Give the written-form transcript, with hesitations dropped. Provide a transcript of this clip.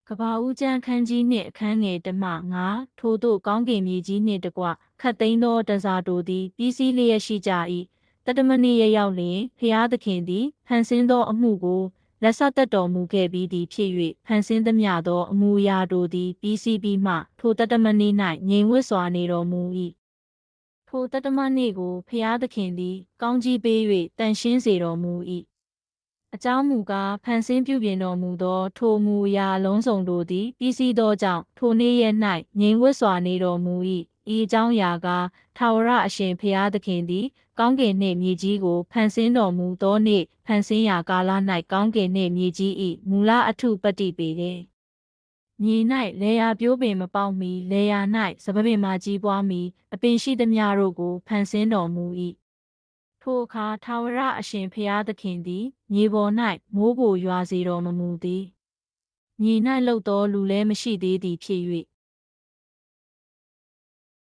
ကဘာဦးကျန်းခန်းကြီးနှင့်အခန်းငယ်တမ9ထို့သို့ကောင်းကင်မြေကြီးနှင့်တကွခတ်သိမ်းသောတစားတို့သည်ပြီးစီးလျက်ရှိကြ၏တတမနေ့ရောက်လျင်ဖျားသခင်သည်ဖန်ဆင်းသောအမှုကိုလက်ဆက်သက်တော်မူခဲ့ပြီးသည်ဖြစ်၍ဖန်ဆင်းသမျှသောအမှုအရာတို့သည်ပြီးစီးပြီးမှထိုတတမနေ့၌ငြိမ်ဝတ်စွာနေတော်မူ၏ထိုတတမနေ့ကိုဖျားသခင်သည်ကောင်းကြီးပေး၍တန်ရှင်းစေတော်မူ၏အကြောင်းမူကားဖန်ဆင်းပြုပြင်တော်မူသောထိုမူအရာအလုံးစုံတို့သည်ပြီးစီးသောကြောင့်ထိုနေ့ရက်၌ငြိမ်ဝတ်စွာနေတော်မူ၏ဤအကြောင်းအရာကထာဝရအရှင်ဘုရားသခင်သည်ကောင်းကင်နှင့်မြေကြီးကိုဖန်ဆင်းတော်မူသောနေ့ဖန်ဆင်းရာကာလ၌ကောင်းကင်နှင့်မြေကြီး၏မူလအထုပတ္တိပေတယ်မြေ၌လေယာပြိုးပင်မပေါက်မီလေယာ၌စပပင်မှကြီးပွားမီအပင်ရှိသမျှတို့ကိုဖန်ဆင်းတော်မူ၏ထိုအခါထာဝရအရှင်ဘုရားသခင်သည်မြေပေါ်၌မိုးကိုရွာစေတော်မမူသည်မြေ၌လှုပ်သောလူလည်းမရှိသေးသည်ဖြစ်၍